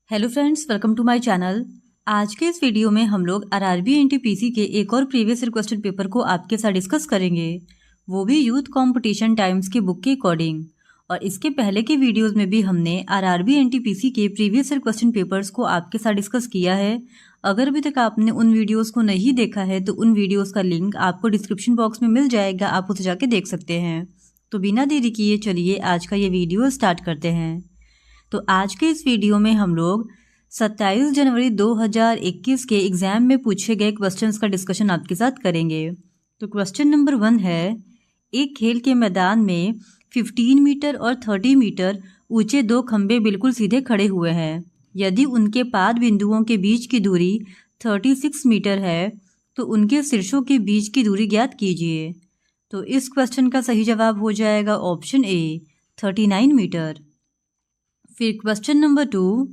Hello friends, welcome to my channel. आज के इस वीडियो में हम लोग आरआरबी एनटीपीसी के एक और प्रीवियस ईयर क्वेश्चन पेपर को आपके साथ डिस्कस करेंगे, वो भी यूथ कंपटीशन टाइम्स की बुक के अकॉर्डिंग। और इसके पहले के वीडियोस में भी हमने आरआरबी एनटीपीसी के प्रीवियस ईयर क्वेश्चन पेपर्स को आपके साथ डिस्कस किया है। अगर अभी तक आपने उन वीडियोज़ को नहीं देखा है तो उन वीडियोज़ का लिंक आपको डिस्क्रिप्शन बॉक्स में मिल जाएगा, आप उसे जाके देख सकते हैं। तो बिना देरी किए चलिए आज का ये वीडियो स्टार्ट करते हैं। तो आज के इस वीडियो में हम लोग 27 जनवरी 2021 के एग्जाम में पूछे गए क्वेश्चंस का डिस्कशन आपके साथ करेंगे। तो क्वेश्चन नंबर 1 है, एक खेल के मैदान में 15 मीटर और 30 मीटर ऊंचे दो खंबे बिल्कुल सीधे खड़े हुए हैं। यदि उनके पाद बिंदुओं के बीच की दूरी 36 मीटर है तो उनके शीर्षों के बीच की दूरी ज्ञात कीजिए। तो इस क्वेश्चन का सही जवाब हो जाएगा ऑप्शन ए 39 मीटर। फिर क्वेश्चन नंबर 2,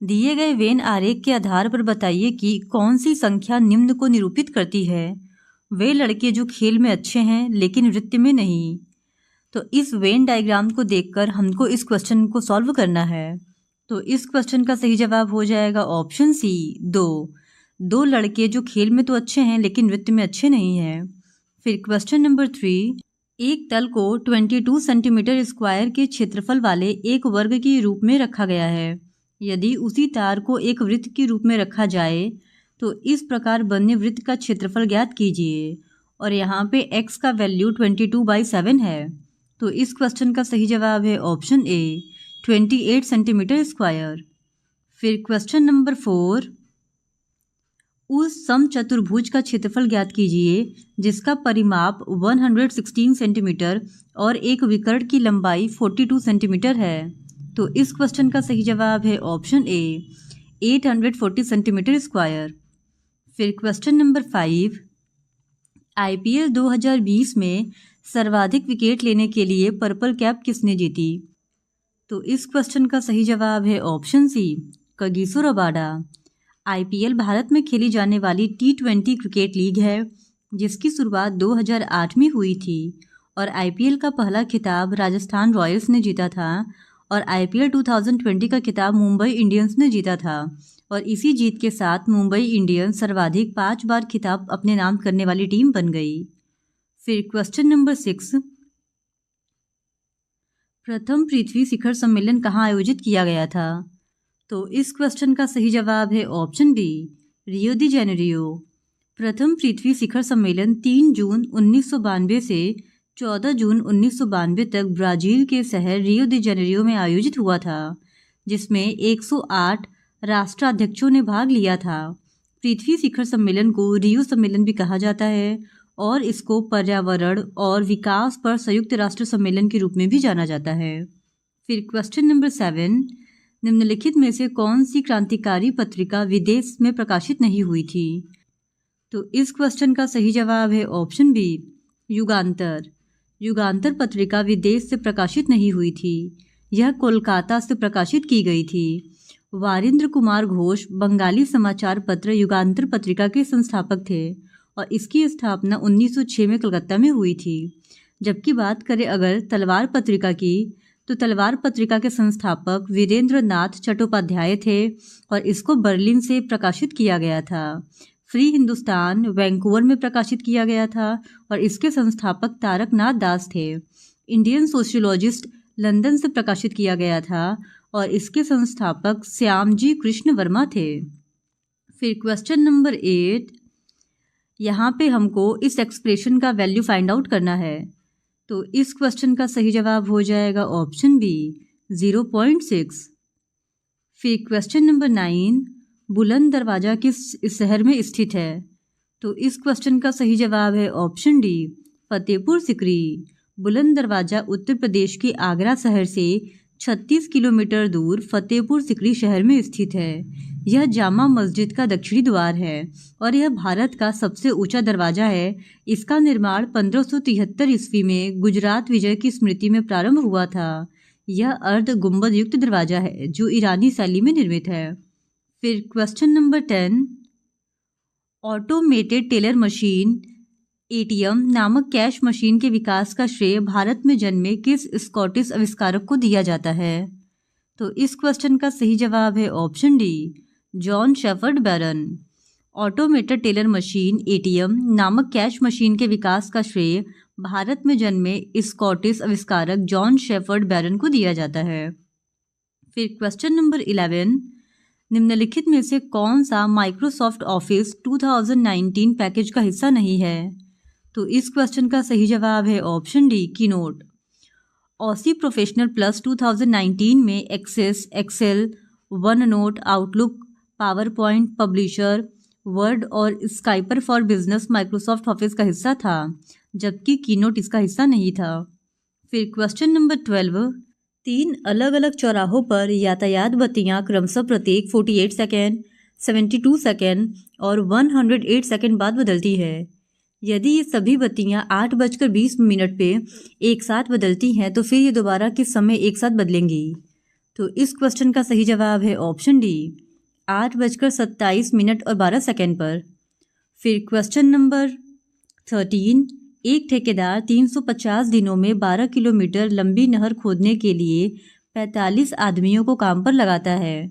दिए गए वेन आरेख के आधार पर बताइए कि कौन सी संख्या निम्न को निरूपित करती है। वे लड़के जो खेल में अच्छे हैं लेकिन नृत्य में नहीं। तो इस वेन डायग्राम को देखकर हमको इस क्वेश्चन को सॉल्व करना है। तो इस क्वेश्चन का सही जवाब हो जाएगा ऑप्शन सी 2। दो लड़के जो खेल में तो अच्छे हैं लेकिन नृत्य में अच्छे नहीं हैं। फिर क्वेश्चन नंबर 3, एक तल को 22 सेंटीमीटर स्क्वायर के क्षेत्रफल वाले एक वर्ग के रूप में रखा गया है। यदि उसी तार को एक वृत्त के रूप में रखा जाए तो इस प्रकार बने वृत्त का क्षेत्रफल ज्ञात कीजिए। और यहाँ पे x का वैल्यू 22/7 है। तो इस क्वेश्चन का सही जवाब है ऑप्शन ए 28 सेंटीमीटर स्क्वायर। फिर क्वेश्चन नंबर 4, उस समचतुर्भुज का क्षेत्रफल ज्ञात कीजिए जिसका परिमाप 116 सेंटीमीटर और एक विकर्ण की लंबाई 42 सेंटीमीटर है। तो इस क्वेश्चन का सही जवाब है ऑप्शन ए 840 सेंटीमीटर स्क्वायर। फिर क्वेश्चन नंबर 5, आईपीएल 2020 में सर्वाधिक विकेट लेने के लिए पर्पल कैप किसने जीती। तो इस क्वेश्चन का सही जवाब है option C Kagiso Rabada. IPL Bharat में खेली जाने वाली T20 क्रिकेट लीग है जिसकी शुरुआत 2008 में हुई थी और आईपीएल का पहला खिताब राजस्थान रॉयल्स ने जीता था और आईपीएल 2020 का खिताब मुंबई इंडियंस ने जीता था। और इसी जीत के साथ मुंबई इंडियंस सर्वाधिक 5 बार खिताब अपने नाम करने वाली टीम बन गई। फिर क्वेश्चन नंबर 6, प्रथम पृथ्वी शिखर सम्मेलन कहाँ आयोजित किया गया था। तो इस क्वेश्चन का सही जवाब है ऑप्शन बी रियो दी जेनेरियो। प्रथम पृथ्वी शिखर सम्मेलन 3 जून 1992 से 14 जून 1992 तक ब्राज़ील के शहर रियो दी जेनेरियो में आयोजित हुआ था, जिसमें 108 राष्ट्राध्यक्षों ने भाग लिया था। पृथ्वी शिखर सम्मेलन को रियो सम्मेलन भी कहा जाता है और इसको पर्यावरण और विकास पर संयुक्त राष्ट्र सम्मेलन के रूप में भी जाना जाता है। फिर क्वेश्चन नंबर 7, निम्नलिखित में से कौन सी क्रांतिकारी पत्रिका विदेश में प्रकाशित नहीं हुई थी। तो इस क्वेश्चन का सही जवाब है ऑप्शन बी युगांतर। युगांतर पत्रिका विदेश से प्रकाशित नहीं हुई थी, यह कोलकाता से प्रकाशित की गई थी। वारिंद्र कुमार घोष बंगाली समाचार पत्र युगांतर पत्रिका के संस्थापक थे और इसकी स्थापना 1906 में कलकत्ता में हुई थी। जबकि बात करें अगर तलवार पत्रिका की, तो तलवार पत्रिका के संस्थापक वीरेंद्र नाथ चट्टोपाध्याय थे और इसको बर्लिन से प्रकाशित किया गया था। फ्री हिंदुस्तान वैंकूवर में प्रकाशित किया गया था और इसके संस्थापक तारक नाथ दास थे। इंडियन सोशियोलॉजिस्ट लंदन से प्रकाशित किया गया था और इसके संस्थापक श्यामजी कृष्ण वर्मा थे। फिर क्वेश्चन नंबर 8, यहाँ पे हमको इस एक्सप्रेशन का वैल्यू फाइंड आउट करना है। तो इस क्वेश्चन का सही जवाब हो जाएगा ऑप्शन बी 0.6। फिर क्वेश्चन नंबर 9, बुलंद दरवाज़ा किस शहर में स्थित है। तो इस क्वेश्चन का सही जवाब है ऑप्शन डी फतेहपुर सिकरी। बुलंद दरवाज़ा उत्तर प्रदेश के आगरा शहर से 36 किलोमीटर दूर फतेहपुर सिकरी शहर में स्थित है। यह जामा मस्जिद का दक्षिणी द्वार है और यह भारत का सबसे ऊंचा दरवाज़ा है। इसका निर्माण 1573 ईस्वी में गुजरात विजय की स्मृति में प्रारंभ हुआ था। यह अर्ध गुंबद युक्त दरवाज़ा है जो ईरानी शैली में निर्मित है। फिर question number 10, automated teller machine ATM नामक कैश मशीन के विकास का श्रेय भारत में जन्मे किस स्कॉटिश आविष्कारक को दिया जाता है। तो इस क्वेश्चन का सही जवाब है ऑप्शन डी, जॉन शेफर्ड बैरन। ऑटोमेटेड टेलर मशीन एटीएम नामक कैश मशीन के विकास का श्रेय भारत में जन्मे स्कॉटिश आविष्कारक जॉन शेफर्ड बैरन को दिया जाता है। फिर क्वेश्चन नंबर 11, निम्नलिखित में से कौन सा माइक्रोसॉफ्ट ऑफिस 2019 पैकेज का हिस्सा नहीं है? तो इस क्वेश्चन का सही जवाब है option D, Keynote. Office professional plus 2019 में Access, Excel, OneNote, Outlook, PowerPoint, Publisher, Word और Skype for business Microsoft Office का हिस्सा था, जबकि कीनोट इसका हिस्सा नहीं था। फिर क्वेश्चन नंबर 12, 3 अलग अलग चौराहों पर यातायात बत्तियां क्रमशः प्रत्येक 48 सेकेंड, 72 सेकेंड और 108 सेकेंड बाद बदलती है। यदि ये सभी बत्तियां 8:20 पे एक साथ बदलती हैं तो फिर ये दोबारा किस समय एक साथ बदलेंगी? तो इस क्वेश्चन का सही जवाब है ऑप्शन डी, 8:27 और 12 सेकेंड पर। फिर क्वेश्चन नंबर 13, एक ठेकेदार 350 दिनों में 12 किलोमीटर लंबी नहर खोदने के लिए 45 आदमियों को काम पर लगाता है।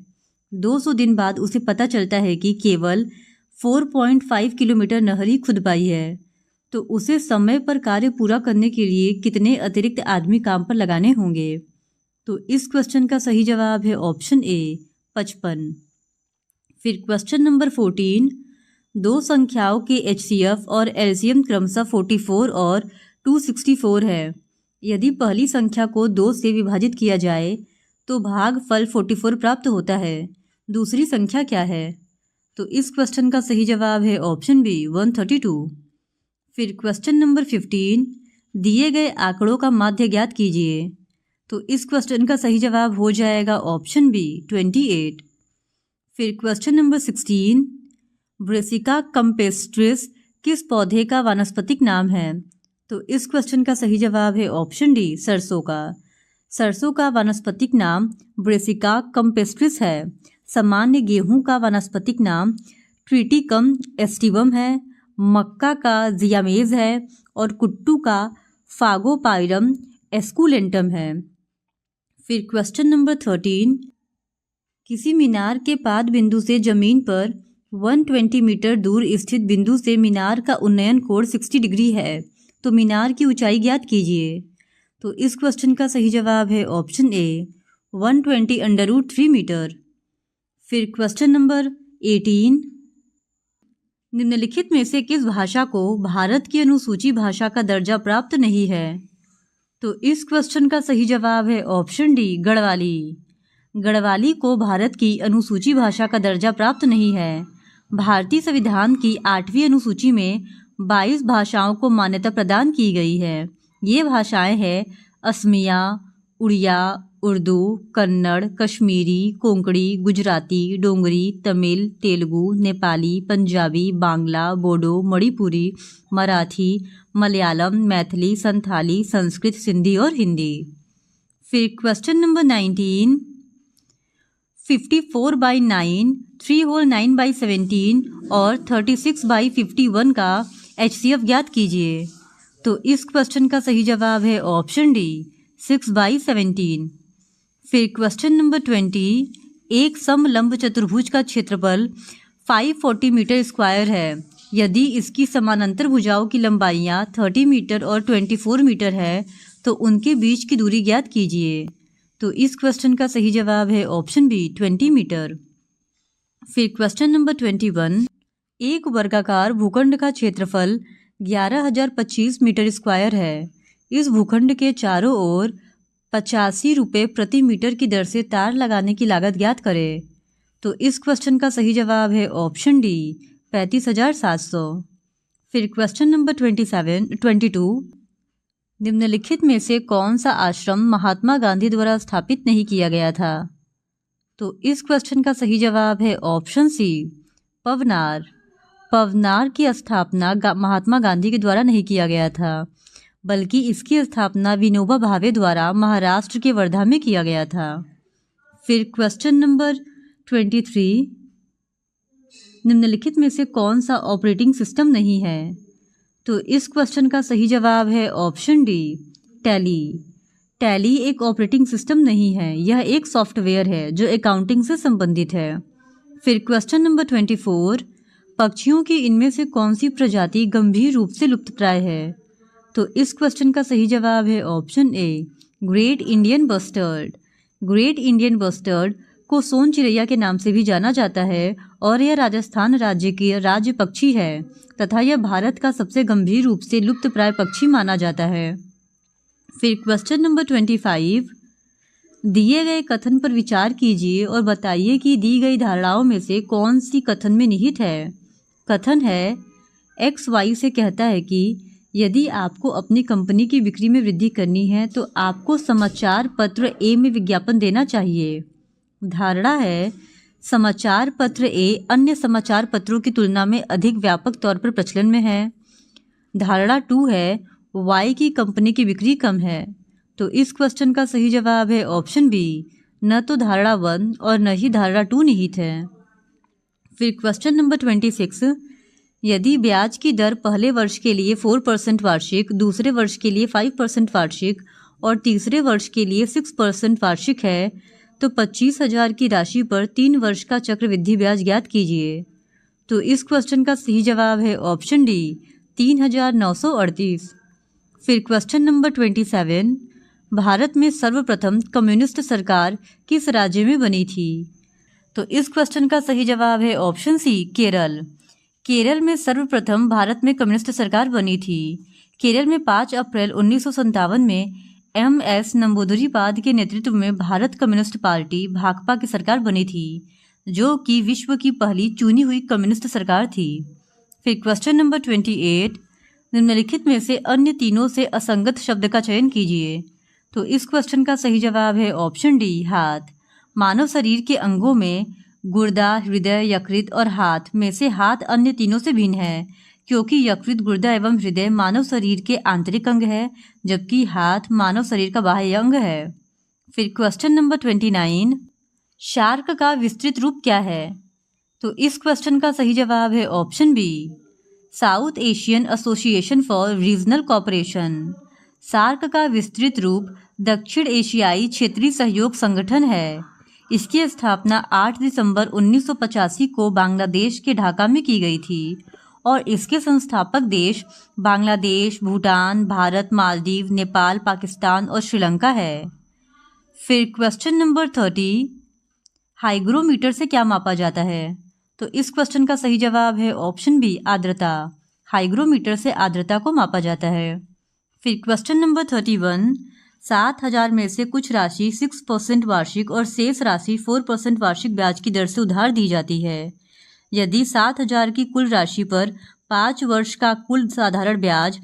200 दिन बाद उसे पता चलता है कि केवल 4.5 किलोमीटर नहर ही खुद पाई है, तो उसे समय पर कार्य पूरा करने के लिए कितने अतिरिक्त आदमी काम पर लगाने होंगे? तो इस क्वेश्चन का सही जवाब है ऑप्शन ए, 55। फिर क्वेश्चन नंबर 14, दो संख्याओं के एचसीएफ और एलसीएम क्रमशः 44 और 264 है। यदि पहली संख्या को 2 से विभाजित किया जाए तो भागफल 44 प्राप्त होता है। दूसरी संख्या क्या है? तो इस क्वेश्चन का सही जवाब है ऑप्शन बी, 132। फिर क्वेश्चन नंबर 15, दिए गए आंकड़ों का माध्य ज्ञात कीजिए। तो इस क्वेश्चन का सही जवाब हो जाएगा ऑप्शन बी, 28। फिर क्वेश्चन नंबर 16, ब्रेसिका कैम्पेस्ट्रिस किस पौधे का वानस्पतिक नाम है? तो इस क्वेश्चन का सही जवाब है ऑप्शन डी, सरसों का। सरसों का वानस्पतिक नाम ब्रेसिका कैम्पेस्ट्रिस है। सामान्य गेहूं का वानस्पतिक नाम ट्रिटिकम एस्टिवम है। मक्का का जियामेज है और कुट्टू का फागोपाइरम एस्कुलेंटम है। फिर क्वेश्चन नंबर 13, किसी मीनार के पाद बिंदु से जमीन पर 120 मीटर दूर स्थित बिंदु से मीनार का उन्नयन कोण 60 डिग्री है, तो मीनार की ऊंचाई ज्ञात कीजिए। तो इस क्वेश्चन का सही जवाब है ऑप्शन ए, 120√3 मीटर। फिर क्वेश्चन नंबर 18, निम्नलिखित में से किस भाषा को भारत की अनुसूची भाषा का दर्जा प्राप्त नहीं है? तो इस क्वेश्चन का सही जवाब है ऑप्शन डी, गढ़वाली। गढ़वाली को भारत की अनुसूची भाषा का दर्जा प्राप्त नहीं है। भारतीय संविधान की 8वीं अनुसूची में 22 भाषाओं को मान्यता प्रदान की गई है। ये भाषाएं हैं असमिया, उड़िया, उर्दू, कन्नड़, कश्मीरी, कोंकणी, गुजराती, डोंगरी, तमिल, तेलुगु, नेपाली, पंजाबी, बांग्ला, बोडो, मणिपुरी, मराठी, मलयालम, मैथिली, संथाली, संस्कृत, सिंधी और हिंदी। फिर क्वेश्चन नंबर 19, 54/9, 3 होल 9/17 और 36/51 का एचसीएफ ज्ञात कीजिए। तो इस क्वेश्चन का सही जवाब है ऑप्शन डी, 6/17। फिर क्वेश्चन नंबर 20, एक समलंब चतुर्भुज का क्षेत्रफल 540 मीटर स्क्वायर है। यदि इसकी समानांतर भुजाओं की लंबाइयाँ 30 मीटर और 24 मीटर है तो उनके बीच की दूरी ज्ञात कीजिए। तो इस क्वेश्चन का सही जवाब है ऑप्शन बी, 20 मीटर। फिर क्वेश्चन नंबर 21, एक वर्गाकार भूखंड का क्षेत्रफल 11,025 मीटर स्क्वायर है। इस भूखंड के चारों ओर 85 रुपये प्रति मीटर की दर से तार लगाने की लागत ज्ञात करें। तो इस क्वेश्चन का सही जवाब है ऑप्शन डी, 35,700। फिर क्वेश्चन नंबर 22, निम्नलिखित में से कौन सा आश्रम महात्मा गांधी द्वारा स्थापित नहीं किया गया था? तो इस क्वेश्चन का सही जवाब है ऑप्शन सी, पवनार। पवनार की स्थापना महात्मा गांधी के द्वारा नहीं किया गया था, बल्कि इसकी स्थापना विनोबा भावे द्वारा महाराष्ट्र के वर्धा में किया गया था। फिर क्वेश्चन नंबर 23, निम्नलिखित में से कौन सा ऑपरेटिंग सिस्टम नहीं है? तो इस क्वेश्चन का सही जवाब है ऑप्शन डी, टैली। टैली एक ऑपरेटिंग सिस्टम नहीं है, यह एक सॉफ्टवेयर है जो अकाउंटिंग से संबंधित है। फिर क्वेश्चन नंबर 24, पक्षियों की इनमें से कौन सी प्रजाति गंभीर रूप से लुप्तप्राय है? तो इस क्वेश्चन का सही जवाब है option A, great Indian bustard. Great Indian bustard को सोन चिड़ैया के नाम से भी जाना जाता है और यह राजस्थान राज्य की राज्य पक्षी है तथा यह भारत का सबसे गंभीर रूप से लुप्तप्राय पक्षी माना जाता है। फिर क्वेश्चन नंबर 25, दिए गए कथन पर विचार कीजिए और बताइए कि दी गई धारणाओं में से कौन सी कथन में निहित है। कथन है, एक्स वाई से कहता है कि यदि आपको अपनी कंपनी की बिक्री में वृद्धि करनी है तो आपको समाचार पत्र ए में विज्ञापन देना चाहिए। धारणा है, समाचार पत्र ए अन्य समाचार पत्रों की तुलना में अधिक व्यापक तौर पर प्रचलन में है। धारणा 2 है, वाई की कंपनी की बिक्री कम है। तो इस क्वेश्चन का सही जवाब है ऑप्शन बी, न तो धारणा 1 और न ही धारणा 2 निहित है। फिर क्वेश्चन नंबर 26, यदि ब्याज की दर पहले वर्ष के लिए 4% वार्षिक, दूसरे वर्ष के लिए 5% वार्षिक और तीसरे वर्ष के लिए 6% वार्षिक है तो 25,000 की राशि पर 3 वर्ष का चक्रवृद्धि ब्याज ज्ञात कीजिए। तो इस क्वेश्चन का सही जवाब है ऑप्शन डी, 3,938। फिर क्वेश्चन नंबर 27, भारत में सर्वप्रथम कम्युनिस्ट सरकार किस राज्य में बनी थी? तो इस क्वेश्चन का सही जवाब है ऑप्शन सी, केरल। केरल में सर्वप्रथम भारत में कम्युनिस्ट सरकार बनी थी। केरल में 5 अप्रैल 1957 में MS नंबूदरीपाद के नेतृत्व में भारत कम्युनिस्ट पार्टी भाकपा की सरकार बनी थी, जो कि विश्व की पहली चुनी हुई कम्युनिस्ट सरकार थी। फिर क्वेश्चन नंबर 28, निम्नलिखित में से अन्य तीनों से असंगत शब्द का चयन कीजिए। तो इस क्वेश्चन का सही जवाब है ऑप्शन डी, हाथ। मानव शरीर के अंगों में गुर्दा, हृदय, यकृत और हाथ में से हाथ अन्य तीनों से भिन्न है, क्योंकि यकृत, गुर्दा एवं हृदय मानव शरीर के आंतरिक अंग है, जबकि हाथ मानव शरीर का बाह्य अंग है। फिर क्वेश्चन नंबर 29, शार्क का विस्तृत रूप क्या है? तो इस क्वेश्चन का सही जवाब है option B, South Asian Association for Regional Cooperation. SAARC का विस्तृत रूप दक्षिण एशियाई क्षेत्रीय सहयोग संगठन है। इसकी स्थापना 8 दिसंबर 1985 को बांग्लादेश के ढाका में की गई थी और इसके संस्थापक देश बांग्लादेश, भूटान, भारत, मालदीव, नेपाल, पाकिस्तान और श्रीलंका है। फिर क्वेश्चन नंबर 30, हाइग्रोमीटर से क्या मापा जाता है? तो इस क्वेश्चन का सही जवाब है ऑप्शन बी, आर्द्रता। हाइग्रोमीटर से आर्द्रता को मापा जाता है। फिर क्वेश्चन नंबर 31, 7,000 में से कुछ राशि 6% वार्षिक और शेष राशि 4% वार्षिक ब्याज की दर से उधार दी जाती है। यदि 7,000 की कुल राशि पर 5 वर्ष का कुल साधारण ब्याज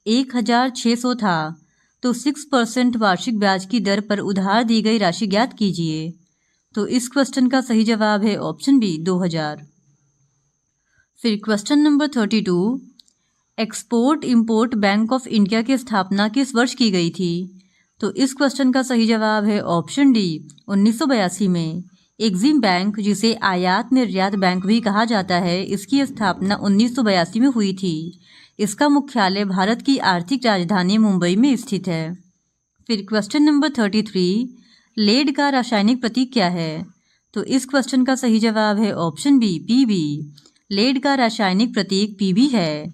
1,600 था तो 6% वार्षिक ब्याज की दर पर उधार दी गई राशि ज्ञात कीजिए। तो इस क्वेश्चन का सही जवाब है ऑप्शन बी, 2,000। फिर question number 32, Export Import Bank of India की स्थापना किस वर्ष की गई थी? तो इस क्वेश्चन का सही जवाब है ऑप्शन डी, 1982 में। एग्जिम बैंक, जिसे आयात निर्यात बैंक भी कहा जाता है, इसकी स्थापना 1982 में हुई थी। इसका मुख्यालय भारत की आर्थिक राजधानी मुंबई में स्थित है। फिर क्वेश्चन नंबर 33, लेड का रासायनिक प्रतीक क्या है? तो इस क्वेश्चन का सही जवाब है ऑप्शन बी, Pb। लेड का रासायनिक प्रतीक Pb है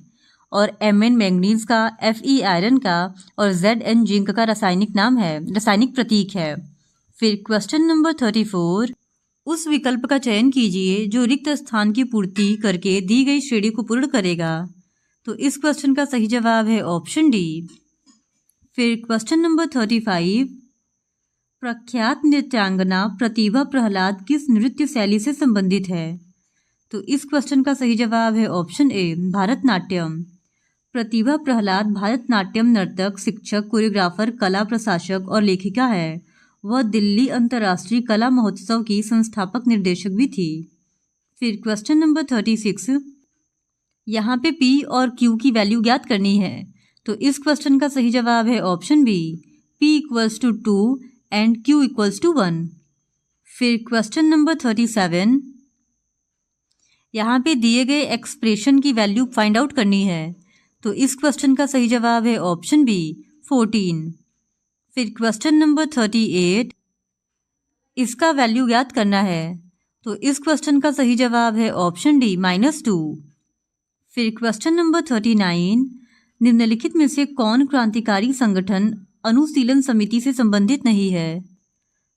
और Mn मैंगनीज का, Fe आयरन का और Zn जिंक का रासायनिक प्रतीक है। फिर क्वेश्चन नंबर 34, उस विकल्प का चयन कीजिए जो रिक्त स्थान की पूर्ति करके दी गई श्रेणी को पूर्ण करेगा। तो इस क्वेश्चन का सही जवाब है ऑप्शन डी। फिर क्वेश्चन नंबर 35, प्रख्यात नृत्यांगना प्रतिभा प्रहलाद किस नृत्य शैली से संबंधित है? तो इस क्वेश्चन का सही जवाब है ऑप्शन ए, भारतनाट्यम। प्रतिभा प्रहलाद भारतनाट्यम नर्तक, शिक्षक, कोरियोग्राफर, कला प्रशासक और लेखिका है। वह दिल्ली अंतर्राष्ट्रीय कला महोत्सव की संस्थापक निर्देशक भी थी। फिर क्वेश्चन नंबर 36, यहाँ पे P और Q की वैल्यू ज्ञात करनी है। तो इस क्वेश्चन का सही जवाब है option B, P = 2 and Q = 1। फिर क्वेश्चन नंबर 37, यहाँ पे दिए गए एक्सप्रेशन की वैल्यू फाइंड आउट करनी है। तो इस क्वेश्चन का सही जवाब है ऑप्शन बी, 14। फिर क्वेश्चन नंबर 38, इसका वैल्यू ज्ञात करना है। तो इस क्वेश्चन का सही जवाब है ऑप्शन डी -2। फिर क्वेश्चन नंबर 39, निम्नलिखित में से कौन क्रांतिकारी संगठन अनुशीलन समिति से संबंधित नहीं है?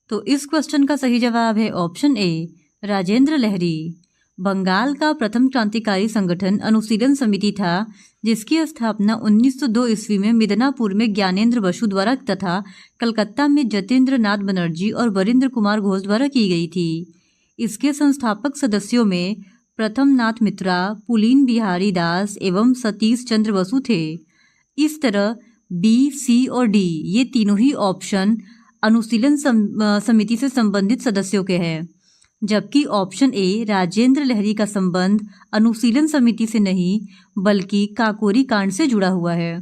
तो इस क्वेश्चन का सही जवाब है ऑप्शन ए राजेंद्र लहरी। बंगाल का प्रथम क्रांतिकारी संगठन अनुशीलन समिति था, जिसकी स्थापना 1902 ईस्वी में मिदनापुर में ज्ञानेंद्र बसु द्वारा तथा कलकत्ता में जतेंद्र नाथ बनर्जी और वरिंद्र कुमार घोष द्वारा की गई थी। इसके संस्थापक सदस्यों में प्रथम नाथ मित्रा, पुलीन बिहारी दास एवं सतीश चंद्र बसु थे। इस तरह बी, सी और डी ये तीनों ही ऑप्शन अनुशीलन समिति से संबंधित सदस्यों के हैं, जबकि ऑप्शन ए राजेंद्र लहरी का संबंध अनुशीलन समिति से नहीं बल्कि काकोरी कांड से जुड़ा हुआ है।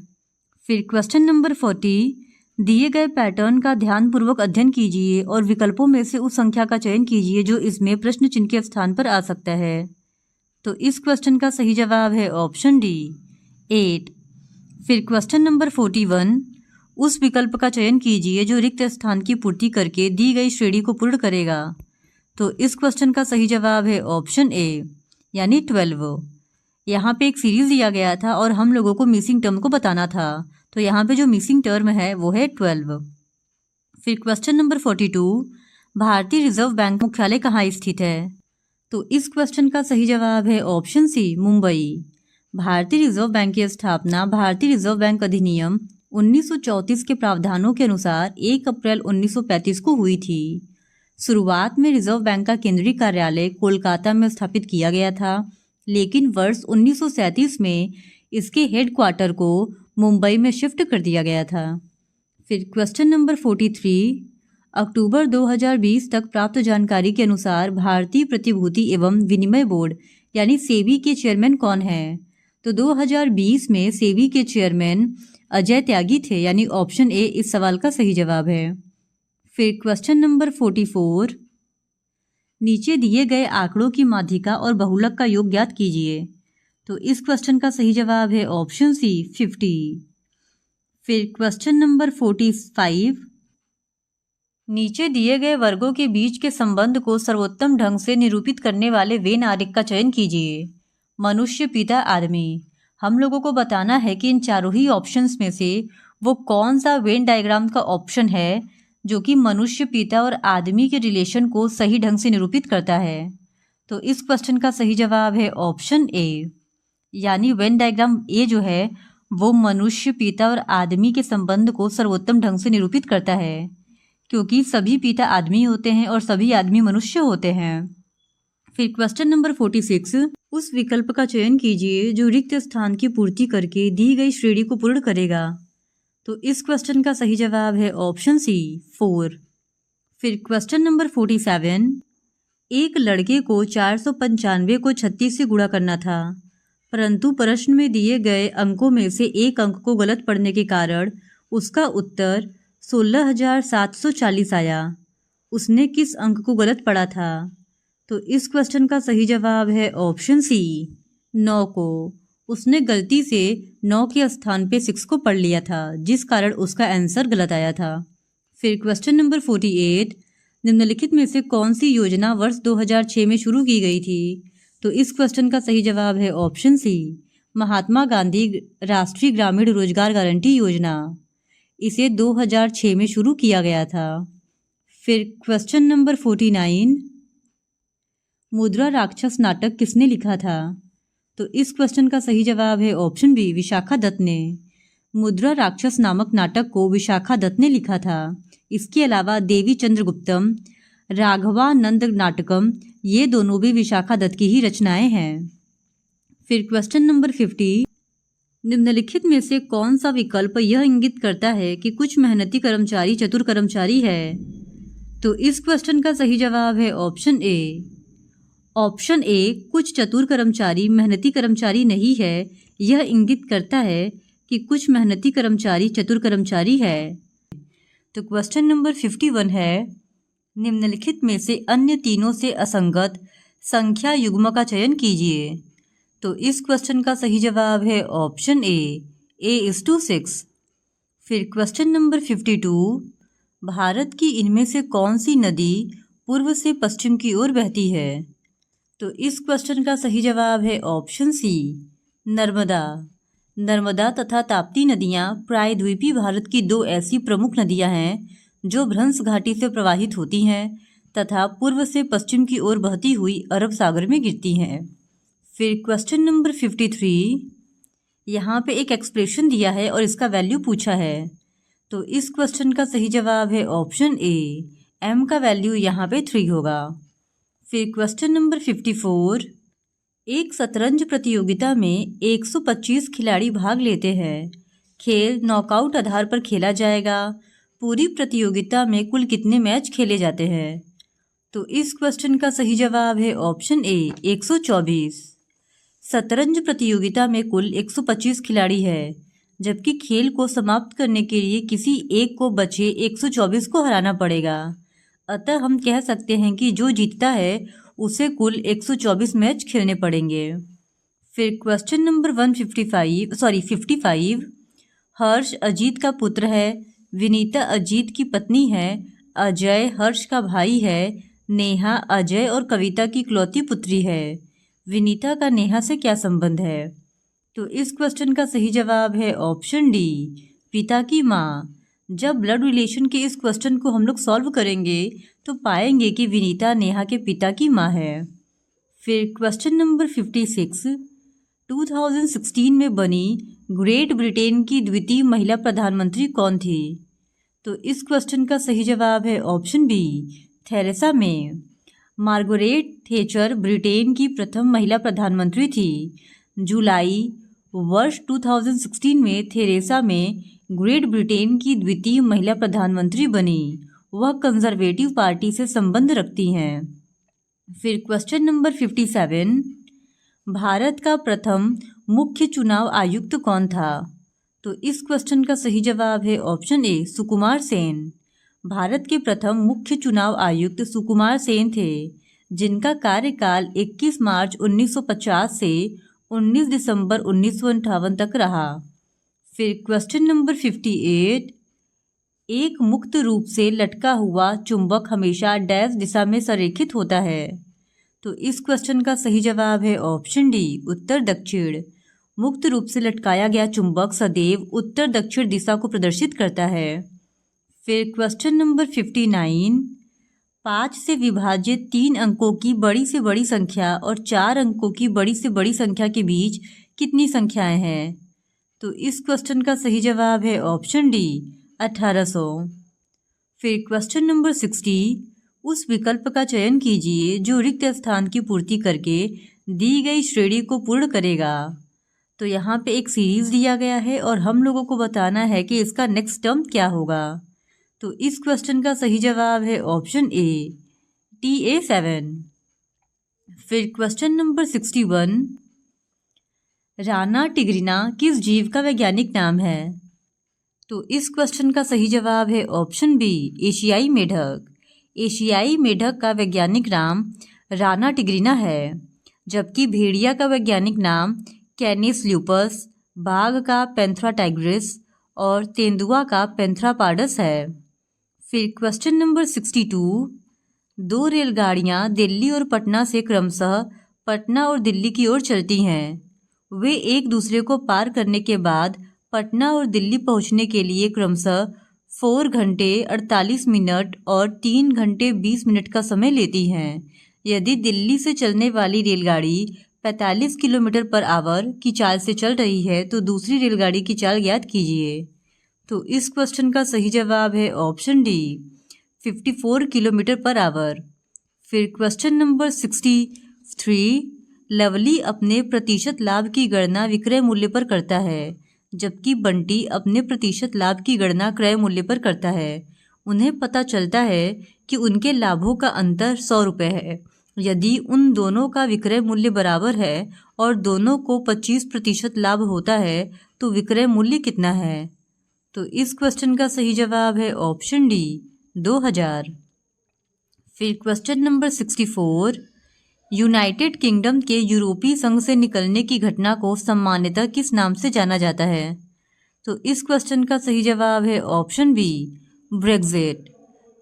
फिर क्वेश्चन नंबर 40, दिए गए पैटर्न का ध्यानपूर्वक अध्ययन कीजिए और विकल्पों में से उस संख्या का चयन कीजिए जो इसमें प्रश्न चिन्ह के स्थान पर आ सकता है। तो इस क्वेश्चन का सही जवाब है ऑप्शन डी 8। फिर क्वेश्चन नंबर 41, उस विकल्प का चयन कीजिए जो रिक्त स्थान की पूर्ति करके दी गई श्रेणी को पूर्ण करेगा। तो इस क्वेश्चन का सही जवाब है ऑप्शन ए यानी 12। यहाँ पे एक सीरीज दिया गया था और हम लोगों को मिसिंग टर्म को बताना था, तो यहाँ पे जो मिसिंग टर्म है वो है 12। फिर क्वेश्चन नंबर 42, भारतीय रिजर्व बैंक मुख्यालय कहाँ स्थित है? तो इस क्वेश्चन का सही जवाब है ऑप्शन सी मुंबई। भारतीय रिजर्व बैंक की स्थापना भारतीय रिजर्व बैंक अधिनियम 1934 के प्रावधानों के अनुसार 1 अप्रैल 1935 को हुई थी। शुरुआत में रिजर्व बैंक का केंद्रीय कार्यालय कोलकाता में स्थापित किया गया था, लेकिन वर्ष 1937 में इसके हेडक्वार्टर को मुंबई में शिफ्ट कर दिया गया था। फिर क्वेश्चन नंबर 43, अक्टूबर 2020 तक प्राप्त जानकारी के अनुसार भारतीय प्रतिभूति एवं विनिमय बोर्ड यानी सेबी के चेयरमैन कौन है? तो 2020 में सेबी के चेयरमैन अजय त्यागी थे, यानी ऑप्शन ए इस सवाल का सही जवाब है। फिर क्वेश्चन नंबर 44, नीचे दिए गए आंकड़ों की माध्यिका और बहुलक का योग ज्ञात कीजिए। तो इस क्वेश्चन का सही जवाब है ऑप्शन सी 50। फिर क्वेश्चन नंबर 45, नीचे दिए गए वर्गों के बीच के संबंध को सर्वोत्तम ढंग से निरूपित करने वाले वेन आरेख का चयन कीजिए। मनुष्य, पिता, आदमी। हम लोगों को बताना है कि इन चारों ही ऑप्शंस में से वो कौन सा वेन डायग्राम का ऑप्शन है जो कि मनुष्य, पिता और आदमी के रिलेशन को सही ढंग से निरूपित करता है। तो इस क्वेश्चन का सही जवाब है ऑप्शन ए, यानी वेन डायग्राम ए जो है वो मनुष्य, पिता और आदमी के संबंध को सर्वोत्तम ढंग से निरूपित करता है, क्योंकि सभी पिता आदमी होते हैं और सभी आदमी मनुष्य होते हैं। फिर क्वेश्चन नंबर 46, उस विकल्प का चयन कीजिए जो रिक्त स्थान की पूर्ति करके दी गई श्रेणी को पूर्ण करेगा। तो इस क्वेश्चन का सही जवाब है ऑप्शन सी 4। फिर क्वेश्चन नंबर 47, एक लड़के को 495 को 36 से गुणा करना था, परंतु प्रश्न में दिए गए अंकों में से एक अंक को गलत पढ़ने के कारण उसका उत्तर 16,740 आया। उसने किस अंक को गलत पढ़ा था? तो इस क्वेश्चन का सही जवाब है ऑप्शन सी 9 को। उसने गलती से 9 के स्थान पे 6 को पढ़ लिया था, जिस कारण उसका आंसर गलत आया था। फिर क्वेश्चन नंबर 48, निम्नलिखित में से कौन सी योजना वर्ष 2006 में शुरू की गई थी? तो इस क्वेश्चन का सही जवाब है ऑप्शन सी महात्मा गांधी राष्ट्रीय ग्रामीण रोजगार गारंटी योजना। इसे 2006 में शुरू किया गया था। फिर क्वेश्चन नंबर 49, मुद्रा राक्षस नाटक किसने लिखा था? तो इस क्वेश्चन का सही जवाब है ऑप्शन बी विशाखा दत्त ने। मुद्रा राक्षस नामक नाटक को विशाखा दत्त ने लिखा था। इसके अलावा देवी चंद्रगुप्तम, राघवानंद नाटकम, ये दोनों भी विशाखा दत्त की ही रचनाएं हैं। फिर क्वेश्चन नंबर 50, निम्नलिखित में से कौन सा विकल्प यह इंगित करता है कि कुछ मेहनती कर्मचारी चतुर कर्मचारी है? तो इस क्वेश्चन का सही जवाब है ऑप्शन ए। ऑप्शन ए कुछ चतुर कर्मचारी मेहनती कर्मचारी नहीं है, यह इंगित करता है कि कुछ मेहनती कर्मचारी चतुर कर्मचारी है। तो क्वेश्चन नंबर 51 है, निम्नलिखित में से अन्य तीनों से असंगत संख्या युग्म का चयन कीजिए। तो इस क्वेश्चन का सही जवाब है ऑप्शन ए 6। फिर क्वेश्चन नंबर 52, भारत की इनमें से कौन सी नदी पूर्व से पश्चिम की ओर बहती है? तो इस क्वेश्चन का सही जवाब है ऑप्शन सी, नर्मदा। नर्मदा तथा ताप्ती नदियाँ प्रायद्वीपीय भारत की दो ऐसी प्रमुख नदियाँ हैं जो भ्रंश घाटी से प्रवाहित होती हैं तथा पूर्व से पश्चिम की ओर बहती हुई अरब सागर में गिरती हैं। फिर क्वेश्चन नंबर 53, यहाँ पे एक एक्सप्रेशन दिया है और इसका वैल्यू पूछा है। तो इस क्वेश्चन का सही जवाब है ऑप्शन ए, m का वैल्यू यहाँ पे 3 होगा। फिर क्वेश्चन नंबर 54, एक शतरंज प्रतियोगिता में 125 खिलाड़ी भाग लेते हैं। खेल नॉकआउट आधार पर खेला जाएगा। पूरी प्रतियोगिता में कुल कितने मैच खेले जाते हैं? तो इस क्वेश्चन का सही जवाब है ऑप्शन ए, 124। शतरंज प्रतियोगिता में कुल 125 खिलाड़ी है, जबकि खेल को समाप्त करने के लिए किसी एक को बचे 124 को हराना पड़ेगा। अतः हम कह सकते हैं कि जो जीतता है उसे कुल 124 मैच खेलने पड़ेंगे। फिर क्वेश्चन नंबर 55, हर्ष अजीत का पुत्र है, विनीता अजीत की पत्नी है, अजय हर्ष का भाई है, नेहा अजय और कविता की इकलौती पुत्री है। विनीता का नेहा से क्या संबंध है? तो इस क्वेश्चन का सही जवाब है ऑप्शन डी, पिता की माँ। जब ब्लड रिलेशन के इस क्वेश्चन को हम लोग सॉल्व करेंगे तो पाएंगे कि विनीता नेहा के पिता की माँ है। फिर क्वेश्चन नंबर 56, 2016 में बनी ग्रेट ब्रिटेन की द्वितीय महिला प्रधानमंत्री कौन थी? तो इस क्वेश्चन का सही जवाब है option B, Theresa May. Margaret Thatcher Britain की प्रथम महिला प्रधानमंत्री थी। जुलाई वर्ष 2016 में थेरेसा मे ग्रेट ब्रिटेन की द्वितीय महिला प्रधानमंत्री बनी। वह कंजर्वेटिव पार्टी से संबंध रखती हैं। फिर क्वेश्चन नंबर 57, भारत का प्रथम मुख्य चुनाव आयुक्त कौन था? तो इस क्वेश्चन का सही जवाब है ऑप्शन ए, सुकुमार सेन। भारत के प्रथम मुख्य चुनाव आयुक्त सुकुमार सेन थे, जिनका कार्यकाल 21 मार्च 1950 से 19 दिसंबर 1958 तक रहा। फिर क्वेश्चन नंबर 58, एक मुक्त रूप से लटका हुआ चुंबक हमेशा डैश दिशा में संरेखित होता है। तो इस क्वेश्चन का सही जवाब है ऑप्शन डी, उत्तर दक्षिण। मुक्त रूप से लटकाया गया चुंबक सदैव उत्तर दक्षिण दिशा को प्रदर्शित करता है। फिर क्वेश्चन नंबर 59, 5 से विभाजित 3 अंकों की बड़ी से बड़ी संख्या और 4 अंकों की बड़ी से बड़ी संख्या के बीच कितनी संख्याएं हैं? तो इस क्वेश्चन का सही जवाब है ऑप्शन डी, 1800। फिर क्वेश्चन नंबर 60, उस विकल्प का चयन कीजिए जो रिक्त स्थान की पूर्ति करके दी गई श्रेणी को पूर्ण करेगा। तो यहाँ पे एक सीरीज दिया गया है और हम लोगों को बताना है कि इसका नेक्स्ट टर्म क्या होगा। तो इस क्वेश्चन का सही जवाब है ऑप्शन ए, TA7। फिर क्वेश्चन नंबर 61, राना टिग्रिना किस जीव का वैज्ञानिक नाम है? तो इस क्वेश्चन का सही जवाब है ऑप्शन बी, एशियाई मेढक। एशियाई मेढक का वैज्ञानिक नाम राना टिग्रिना है, जबकि भेड़िया का वैज्ञानिक नाम कैनिस ल्यूपस, बाघ का पैंथरा टाइग्रिस और तेंदुआ का पैंथरा पार्डस है। फिर क्वेश्चन नंबर 62, 2 रेलगाड़ियां दिल्ली और पटना से क्रमशः पटना और दिल्ली की ओर चलती हैं। वे एक दूसरे को पार करने के बाद पटना और दिल्ली पहुंचने के लिए क्रमशः 4 घंटे 48 मिनट और 3 घंटे 20 मिनट का समय लेती हैं। यदि दिल्ली से चलने वाली रेलगाड़ी 45 किलोमीटर पर आवर की चाल से चल रही है तो दूसरी रेलगाड़ी की चाल ज्ञात कीजिए। तो इस क्वेश्चन का सही जवाब है option D, 54 kilometre per hour. फिर क्वेश्चन नंबर 63, लवली अपने प्रतिशत लाभ की गणना विक्रय मूल्य पर करता है, जबकि बंटी अपने प्रतिशत लाभ की गणना क्रय मूल्य पर करता है। उन्हें पता चलता है कि उनके लाभों का अंतर 100 रुपये है। यदि उन दोनों का विक्रय मूल्य बराबर है और दोनों को 25% लाभ होता है तो विक्रय मूल्य कितना है? तो इस क्वेश्चन का सही जवाब है ऑप्शन डी, 2000। फिर क्वेश्चन नंबर 64, यूनाइटेड किंगडम के यूरोपीय संघ से निकलने की घटना को सामान्यतः किस नाम से जाना जाता है? तो इस क्वेश्चन का सही जवाब है option B, Brexit.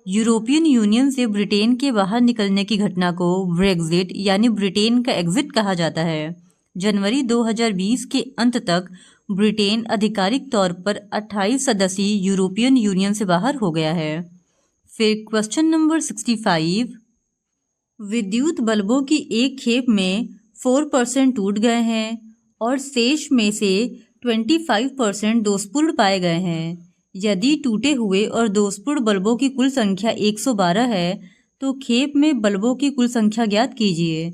European Union से ब्रिटेन के बाहर निकलने की घटना को ब्रेग्जिट यानी ब्रिटेन का एग्जिट कहा जाता है। जनवरी 2020 के अंत तक ब्रिटेन आधिकारिक तौर पर 28 सदस्यीय यूरोपियन यूनियन से बाहर हो गया है। फिर क्वेश्चन नंबर 65, विद्युत बल्बों की एक खेप में 4% टूट गए हैं और शेष में से 25% दोषपूर्ण पाए गए हैं। यदि टूटे हुए और दोषपूर्ण बल्बों की कुल संख्या 112 है तो खेप में बल्बों की कुल संख्या ज्ञात कीजिए।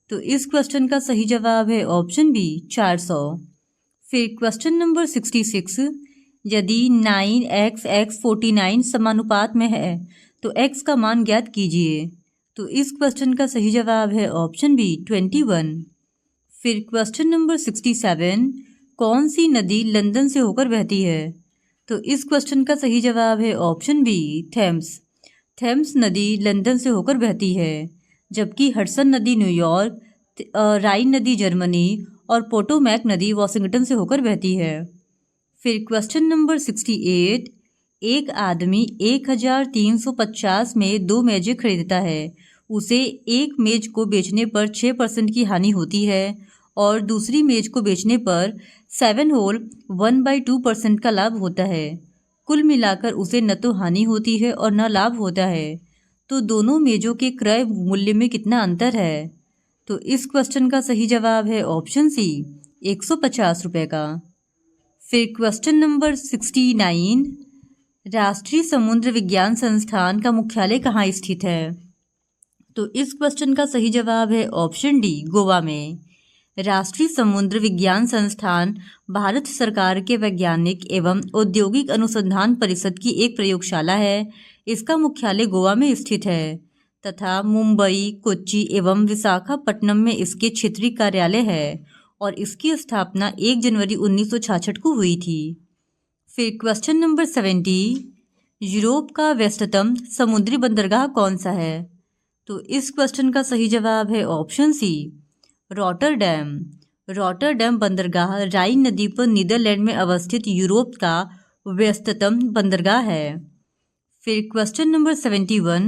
तो इस क्वेश्चन का सही जवाब है ऑप्शन बी 400। फिर क्वेश्चन नंबर 66, यदि 9x 49 समानुपात में है तो x का मान ज्ञात कीजिए। तो इस क्वेश्चन का सही जवाब है ऑप्शन बी 21। फिर क्वेश्चन नंबर 67, कौन सी नदी लंदन से होकर बहती है? तो इस क्वेश्चन का सही जवाब है ऑप्शन बी थेम्स। थेम्स नदी लंदन से होकर बहती है, जबकि हडसन नदी न्यूयॉर्क, राइन नदी जर्मनी और पोटोमैक नदी वॉशिंगटन से होकर बहती है। फिर क्वेश्चन नंबर 68, एक आदमी 1350 में 2 मेजें खरीदता है, उसे एक मेज को बेचने पर 6% की हानि होती है और दूसरी मेज को बेचने पर 7 होल 1/2% का लाभ होता है। कुल मिलाकर उसे न तो हानि होती है और न लाभ होता है, तो दोनों मेजों के क्रय मूल्य में कितना अंतर है? तो इस क्वेश्चन का सही जवाब है ऑप्शन सी 150 रुपये का। फिर क्वेश्चन नंबर 69, राष्ट्रीय समुद्र विज्ञान संस्थान का मुख्यालय कहाँ स्थित है? तो इस क्वेश्चन का सही जवाब है ऑप्शन डी गोवा में। राष्ट्रीय समुद्र विज्ञान संस्थान भारत सरकार के वैज्ञानिक एवं औद्योगिक अनुसंधान परिषद की एक प्रयोगशाला है। इसका मुख्यालय गोवा में स्थित है तथा मुंबई, कोच्चि एवं विशाखापट्टनम में इसके क्षेत्रीय कार्यालय है और इसकी स्थापना 1 जनवरी 1966 को हुई थी। फिर क्वेश्चन नंबर 70, यूरोप का व्यस्ततम समुद्री बंदरगाह कौन सा है? तो इस क्वेश्चन का सही जवाब है ऑप्शन सी रॉटरडैम। रॉटरडैम बंदरगाह राइन नदी पर नीदरलैंड में अवस्थित यूरोप का व्यस्ततम बंदरगाह है। फिर क्वेश्चन नंबर 71,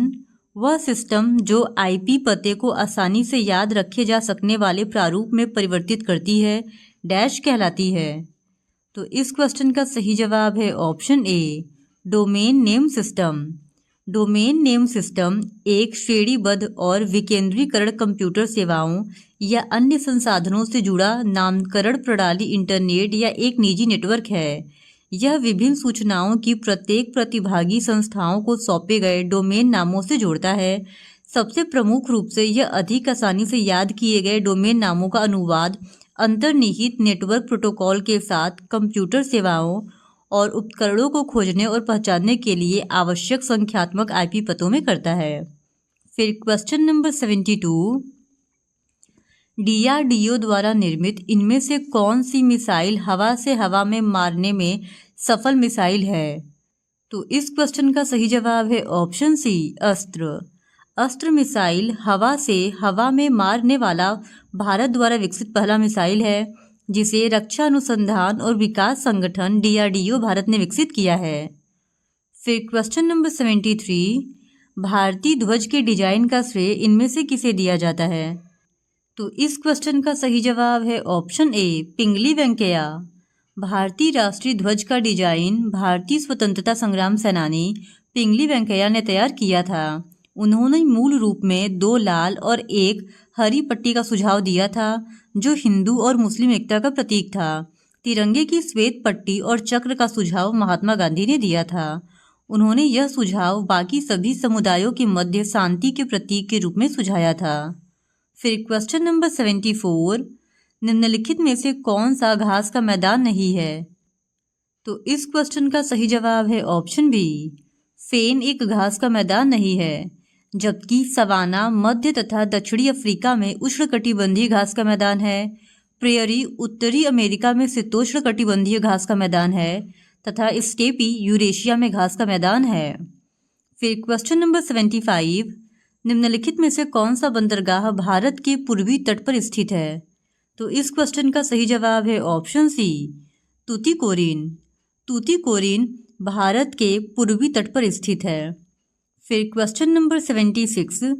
वह सिस्टम जो आईपी पते को आसानी से याद रखे जा सकने वाले प्रारूप में परिवर्तित करती है डैश कहलाती है? तो इस क्वेश्चन का सही जवाब है option A domain name system. Domain name system एक श्रेणीबद्ध और विकेंद्रीकरण कंप्यूटर सेवाओं या अन्य संसाधनों से जुड़ा नामकरण प्रणाली इंटरनेट या एक निजी नेटवर्क है। यह विभिन्न सूचनाओं की प्रत्येक प्रतिभागी संस्थाओं को सौंपे गए डोमेन नामों से जोड़ता है। सबसे प्रमुख रूप से यह अधिक आसानी से याद किए गए डोमेन नामों का अनुवाद अंतर्निहित नेटवर्क प्रोटोकॉल के साथ कंप्यूटर सेवाओं और उपकरणों को खोजने और पहचानने के लिए आवश्यक संख्यात्मक आईपी पतों में करता है। फिर क्वेश्चन नंबर 72, डीआरडीओ द्वारा निर्मित इनमें से कौन सी मिसाइल हवा से हवा में मारने में सफल मिसाइल है? तो इस क्वेश्चन का सही जवाब है ऑप्शन सी अस्त्र। अस्त्र मिसाइल हवा से हवा में मारने वाला भारत द्वारा विकसित पहला मिसाइल है, जिसे रक्षा अनुसंधान और विकास संगठन डीआरडीओ भारत ने विकसित किया है। फिर क्वेश्चन नंबर 73, भारतीय ध्वज के डिजाइन का श्रेय इनमें से किसे दिया जाता है? तो इस क्वेश्चन का सही जवाब है ऑप्शन ए पिंगली वेंकैया। भारतीय राष्ट्रीय ध्वज का डिजाइन भारतीय स्वतंत्रता संग्राम सेनानी पिंगली वेंकैया ने तैयार किया था। उन्होंने मूल रूप में 2 लाल और 1 हरी पट्टी का सुझाव दिया था, जो हिंदू और मुस्लिम एकता का प्रतीक था। तिरंगे की श्वेत पट्टी और चक्र का सुझाव महात्मा गांधी ने दिया था। उन्होंने यह सुझाव बाकी सभी समुदायों के मध्य शांति के प्रतीक के रूप में सुझाया था। फिर क्वेश्चन नंबर 74, निम्नलिखित में से कौन सा घास का मैदान नहीं है? तो इस क्वेश्चन का सही जवाब है ऑप्शन बी फेन एक घास का मैदान नहीं है, जबकि सवाना मध्य तथा दक्षिणी अफ्रीका में उष्णकटिबंधीय घास का मैदान है। प्रेयरी उत्तरी अमेरिका में शीतोष्णकटिबंधीय घास का मैदान है तथा स्टेपी यूरेशिया में घास का मैदान है। फिर क्वेश्चन नंबर 75, निम्नलिखित में से कौन सा बंदरगाह भारत के पूर्वी तट पर स्थित है? तो इस क्वेश्चन का सही जवाब है ऑप्शन सी तूतीकोरिन। तूतीकोरिन भारत के पूर्वी तट पर स्थित है। फिर क्वेश्चन नंबर 76,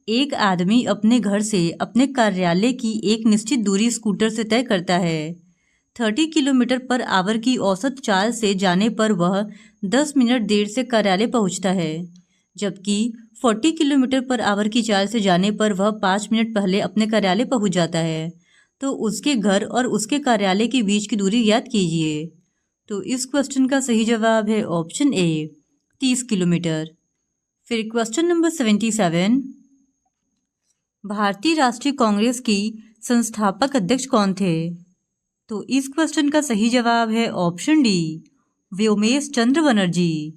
एक आदमी अपने घर से अपने कार्यालय की एक निश्चित दूरी स्कूटर से तय करता है। 30 किलोमीटर पर आवर की औसत चाल से जाने पर वह 10 मिनट देर से कार्यालय पहुंचता है, जबकि 40 किलोमीटर पर आवर की चाल से जाने पर वह 5 मिनट पहले अपने कार्यालय पहुंच जाता है। तो उसके घर और उसके कार्यालय के बीच की दूरी ज्ञात कीजिए। तो इस क्वेश्चन का सही जवाब है ऑप्शन ए, 30 किलोमीटर। फिर क्वेश्चन नंबर 77, भारतीय राष्ट्रीय कांग्रेस की संस्थापक अध्यक्ष कौन थे? तो इस क्वेश्चन का सही जवाब है ऑप्शन डी, व्योमेश चंद्र बनर्जी।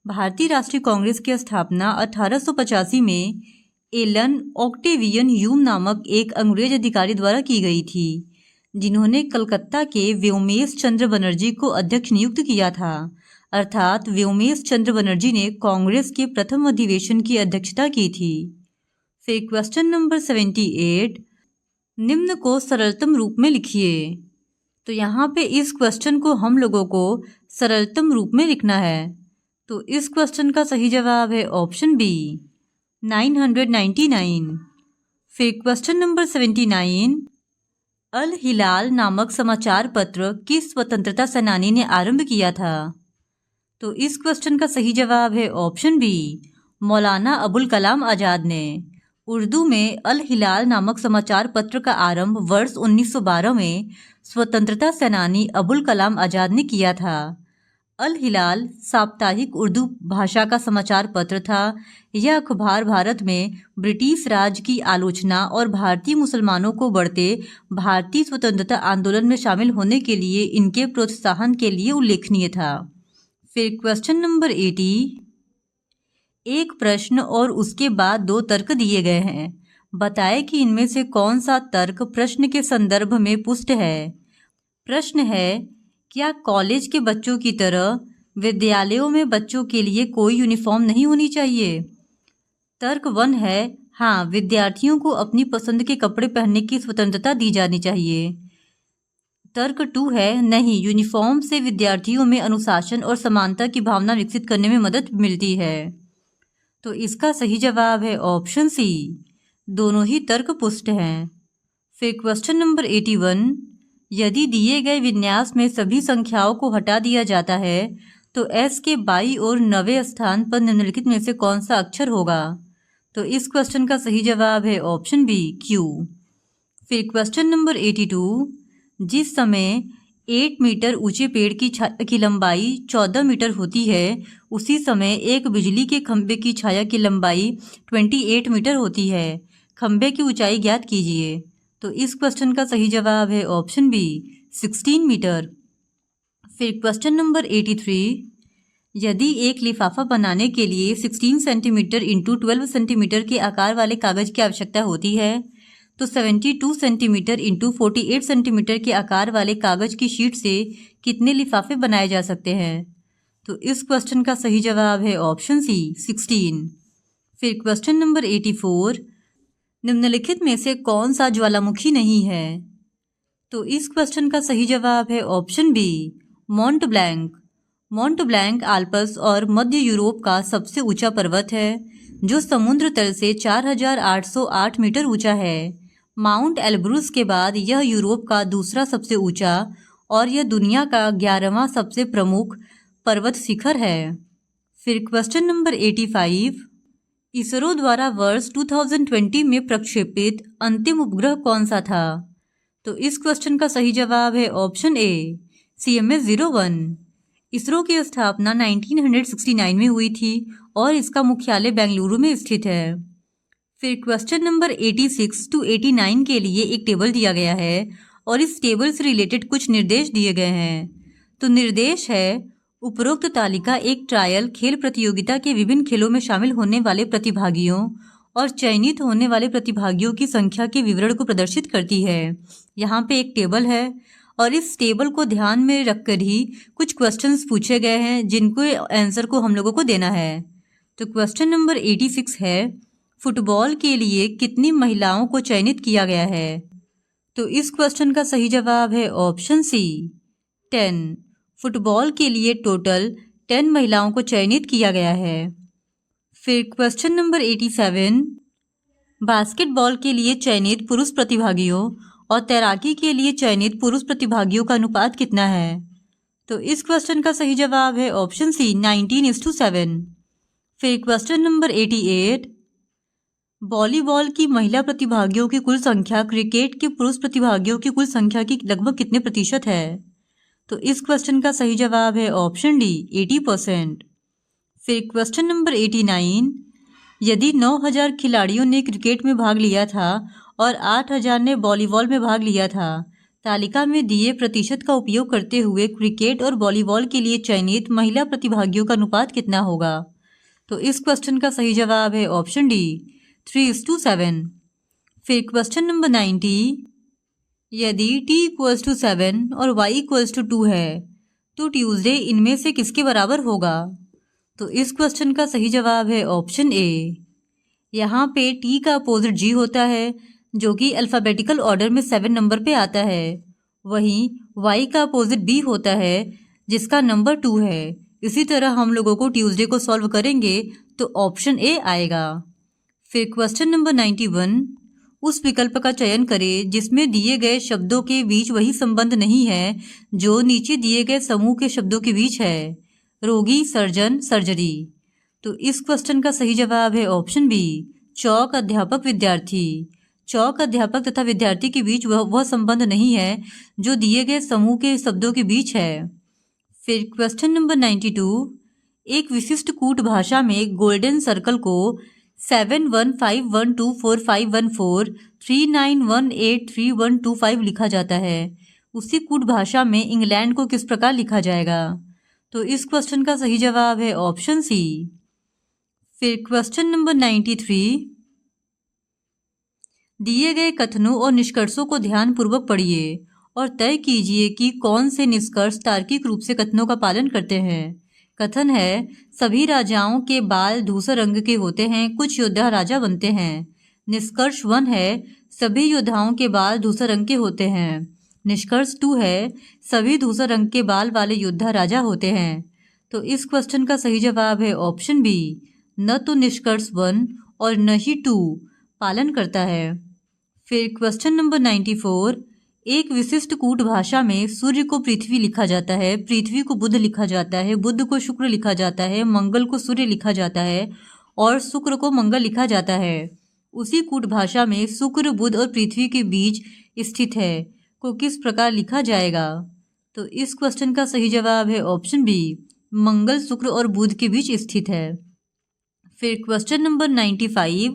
भारतीय राष्ट्रीय कांग्रेस की स्थापना 1885 में एलन ऑक्टेवियन ह्यूम नामक एक अंग्रेज अधिकारी द्वारा की गई थी, जिन्होंने कलकत्ता के व्योमेश चंद्र बनर्जी को अध्यक्ष नियुक्त किया था। अर्थात व्योमेश चंद्र बनर्जी ने कांग्रेस के प्रथम अधिवेशन की अध्यक्षता की थी। फिर क्वेश्चन नंबर 78, निम्न को सरलतम रूप में लिखिए। तो यहाँ पे इस क्वेश्चन को हम लोगों को सरलतम रूप में लिखना है। तो इस क्वेश्चन का सही जवाब है ऑप्शन बी, 999। फिर क्वेश्चन नंबर 79, अल हिलाल नामक समाचार पत्र किस स्वतंत्रता सेनानी ने आरंभ किया था? तो इस क्वेश्चन का सही जवाब है ऑप्शन बी, मौलाना अबुल कलाम आज़ाद ने। उर्दू में अल हिलाल नामक समाचार पत्र का आरंभ वर्ष 1912 में स्वतंत्रता सेनानी अबुल कलाम आज़ाद ने किया था। अल हिलाल साप्ताहिक उर्दू भाषा का समाचार पत्र था। यह अखबार भारत में ब्रिटिश राज की आलोचना और भारतीय मुसलमानों को बढ़ते भारतीय स्वतंत्रता आंदोलन में शामिल होने के लिए इनके प्रोत्साहन के लिए उल्लेखनीय था। फिर क्वेश्चन नंबर 80, एक प्रश्न और उसके बाद 2 तर्क दिए गए हैं। बताएं कि इनमें से कौन सा तर्क प्रश्न के संदर्भ में पुष्ट है। प्रश्न है, क्या कॉलेज के बच्चों की तरह विद्यालयों में बच्चों के लिए कोई यूनिफॉर्म नहीं होनी चाहिए? तर्क 1 है, हाँ, विद्यार्थियों को अपनी पसंद के कपड़े पहनने की स्वतंत्रता दी जानी चाहिए। तर्क 2 है, नहीं, यूनिफॉर्म से विद्यार्थियों में अनुशासन और समानता की भावना विकसित करने में मदद मिलती है। तो इसका सही जवाब है ऑप्शन सी, दोनों ही तर्क पुष्ट हैं। फिर क्वेश्चन नंबर 81, यदि दिए गए विन्यास में सभी संख्याओं को हटा दिया जाता है तो एस के बाईं ओर 90वें स्थान पर निम्नलिखित में से कौन सा अक्षर होगा? तो इस क्वेश्चन का सही जवाब है ऑप्शन बी, क्यू। फिर क्वेश्चन नंबर 82, जिस समय 8 मीटर ऊंचे पेड़ की लंबाई 14 मीटर होती है, उसी समय एक बिजली के खंभे की छाया की लंबाई 28 मीटर होती है। खंभे की ऊंचाई ज्ञात कीजिए। तो इस क्वेश्चन का सही जवाब है ऑप्शन बी, 16 मीटर। फिर क्वेश्चन नंबर 83, यदि एक लिफाफा बनाने के लिए 16 सेंटीमीटर इंटू 12 सेंटीमीटर के आकार वाले कागज की आवश्यकता होती है, तो 72 सेंटीमीटर इंटू 48 सेंटीमीटर के आकार वाले कागज की शीट से कितने लिफाफे बनाए जा सकते हैं? तो इस क्वेश्चन का सही जवाब है ऑप्शन सी, 16। फिर क्वेश्चन नंबर 84, निम्नलिखित में से कौन सा ज्वालामुखी नहीं है? तो इस क्वेश्चन का सही जवाब है option B, Mont Blanc. Mont Blanc Alps और मध्य यूरोप का सबसे ऊंचा पर्वत है, जो समुद्र तल से 4808 मीटर ऊंचा है। माउंट एल्ब्रूस के बाद यह यूरोप का दूसरा सबसे ऊंचा और यह दुनिया का 11वां सबसे प्रमुख पर्वत शिखर है। फिर क्वेश्चन नंबर 85, इसरो द्वारा वर्ष 2020 में प्रक्षेपित अंतिम उपग्रह कौन सा था? तो इस क्वेश्चन का सही जवाब है ऑप्शन ए, CMS-01। इसरो की स्थापना 1969 में हुई थी और इसका मुख्यालय बेंगलुरु में स्थित है। फिर क्वेश्चन नंबर 86 to 89 के लिए एक टेबल दिया गया है और इस टेबल से रिलेटेड कुछ निर्देश दिए गए हैं। तो निर्देश है, उपरोक्त तालिका एक ट्रायल खेल प्रतियोगिता के विभिन्न खेलों में शामिल होने वाले प्रतिभागियों और चयनित होने वाले प्रतिभागियों की संख्या के विवरण को प्रदर्शित करती है। यहाँ पे एक टेबल है और इस टेबल को ध्यान में रखकर ही कुछ क्वेश्चंस पूछे गए हैं, जिनको आंसर को हम लोगों को देना है। तो क्वेश्चन नंबर 86 है, फुटबॉल के लिए कितनी महिलाओं को चयनित किया गया है? तो इस क्वेश्चन का सही जवाब है ऑप्शन सी, 10। फुटबॉल के लिए टोटल 10 महिलाओं को चयनित किया गया है। फिर क्वेश्चन नंबर 87, बास्केटबॉल के लिए चयनित पुरुष प्रतिभागियों और तैराकी के लिए चयनित पुरुष प्रतिभागियों का अनुपात कितना है? तो इस क्वेश्चन का सही जवाब है ऑप्शन सी 19:7। फिर क्वेश्चन नंबर 88, वॉलीबॉल की महिला प्रतिभागियों की कुल संख्या क्रिकेट के पुरुष प्रतिभागियों की कुल संख्या की लगभग कितने प्रतिशत है? तो इस क्वेश्चन का सही जवाब है ऑप्शन डी 80%। फिर क्वेश्चन नंबर 89, यदि 9,000 खिलाड़ियों ने क्रिकेट में भाग लिया था और 8,000 ने वॉलीबॉल में भाग लिया था, तालिका में दिए प्रतिशत का उपयोग करते हुए क्रिकेट और वॉलीबॉल के लिए चयनित महिला प्रतिभागियों का अनुपात कितना होगा? तो इस क्वेश्चन का सही जवाब है ऑप्शन डी 3:7। फिर क्वेश्चन नंबर 90, यदि t=7 और y=2 है तो ट्यूसडे इनमें से किसके बराबर होगा? तो इस क्वेश्चन का सही जवाब है ऑप्शन ए। यहाँ पे t का अपोजिट g होता है जो कि अल्फ़ाबेटिकल ऑर्डर में 7 नंबर पे आता है। वहीं y का अपोजिट b होता है जिसका नंबर 2 है। इसी तरह हम लोगों को ट्यूसडे को सॉल्व करेंगे तो ऑप्शन ए आएगा। फिर क्वेश्चन नंबर 91, उस विकल्प का चयन करें जिसमें दिए गए शब्दों के बीच वही संबंध नहीं है जो नीचे दिए गए समूह के शब्दों के बीच है। रोगी, सर्जन, सर्जरी। तो इस क्वेश्चन का सही जवाब है ऑप्शन बी चौक, अध्यापक, विद्यार्थी। चौक, अध्यापक तथा विद्यार्थी के बीच वह संबंध नहीं है जो दिए गए समूह के शब्दों के बीच है। फिर क्वेश्चन नंबर 92, एक विशिष्ट कूट भाषा में गोल्डन सर्कल को 7151245143918312 लिखा जाता है। उसी कूट भाषा में इंग्लैंड को किस प्रकार लिखा जाएगा? तो इस क्वेश्चन का सही जवाब है ऑप्शन सी। फिर क्वेश्चन नंबर 93, दिए गए कथनों और निष्कर्षों को ध्यानपूर्वक पढ़िए और तय कीजिए कि कौन से निष्कर्ष तार्किक रूप से कथनों का पालन करते हैं। कथन है, सभी राजाओं के बाल धूसर रंग के होते हैं, कुछ योद्धा राजा बनते हैं। निष्कर्ष 1 है, सभी योद्धाओं के बाल धूसर रंग के होते हैं। निष्कर्ष 2 है, सभी धूसर रंग के बाल वाले योद्धा राजा होते हैं। तो इस क्वेश्चन का सही जवाब है ऑप्शन बी, न तो निष्कर्ष 1 और न ही 2 पालन करता है। फिर क्वेश्चन नंबर 94, एक विशिष्ट कूट भाषा में सूर्य को पृथ्वी लिखा जाता है, पृथ्वी को बुध लिखा जाता है, बुध को शुक्र लिखा जाता है, मंगल को सूर्य लिखा जाता है और शुक्र को मंगल लिखा जाता है। उसी कूट भाषा में शुक्र, बुध और पृथ्वी के बीच स्थित है को किस प्रकार लिखा जाएगा? तो इस क्वेश्चन का सही जवाब है ऑप्शन बी, मंगल, शुक्र और बुध के बीच स्थित है। फिर क्वेश्चन नंबर 95,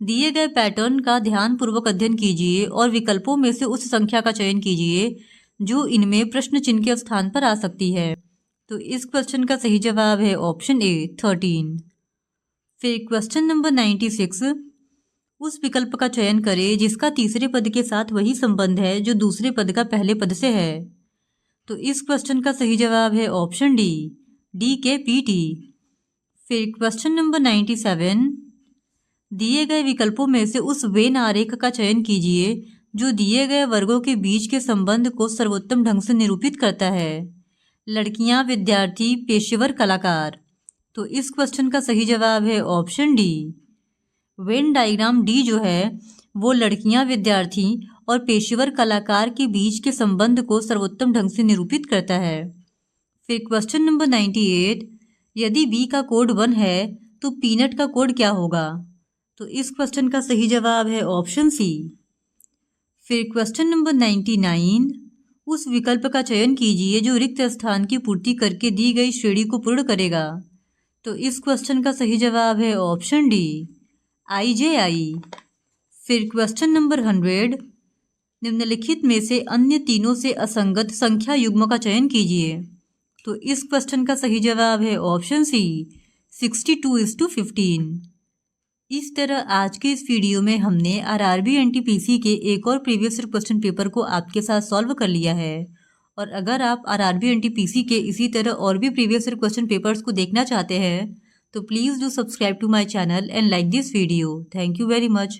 दिए गए पैटर्न का ध्यानपूर्वक अध्ययन कीजिए और विकल्पों में से उस संख्या का चयन कीजिए जो इनमें प्रश्न चिन्ह के स्थान पर आ सकती है। तो इस क्वेश्चन का सही जवाब है ऑप्शन ए 13। फिर क्वेश्चन नंबर 96, उस विकल्प का चयन करें जिसका तीसरे पद के साथ वही संबंध है जो दूसरे पद का पहले पद से है। तो इस क्वेश्चन का सही जवाब है ऑप्शन डी के पीटी। फिर क्वेश्चन नंबर 97, दिए गए विकल्पों में से उस वेन आरेख का चयन कीजिए जो दिए गए वर्गों के बीच के संबंध को सर्वोत्तम ढंग से निरूपित करता है। लड़कियां, विद्यार्थी, पेशेवर, कलाकार। तो इस क्वेश्चन का सही जवाब है option D. Venn diagram D जो है वो लड़कियां, विद्यार्थी और पेशेवर कलाकार के बीच के संबंध को सर्वोत्तम ढंग से निरूपित करता है। फिर क्वेश्चन नंबर 98, यदि बी का कोड 1 है तो पीनट का कोड क्या होगा? तो इस क्वेश्चन का सही जवाब है ऑप्शन सी। फिर क्वेश्चन नंबर 99, उस विकल्प का चयन कीजिए जो रिक्त स्थान की पूर्ति करके दी गई श्रेणी को पूर्ण करेगा। तो इस क्वेश्चन का सही जवाब है ऑप्शन डी IJI। फिर क्वेश्चन नंबर 100, निम्नलिखित में से अन्य तीनों से असंगत संख्या युग्म का चयन कीजिए। तो इस क्वेश्चन का सही जवाब है ऑप्शन सी 62:15। इस तरह आज के इस वीडियो में हमने RRB NTPC के एक और प्रीवियस ईयर क्वेश्चन पेपर को आपके साथ सॉल्व कर लिया है। और अगर आप RRB NTPC के इसी तरह और भी प्रीवियस ईयर क्वेश्चन पेपर्स को देखना चाहते हैं तो please do subscribe to my channel and like this video. Thank you very much.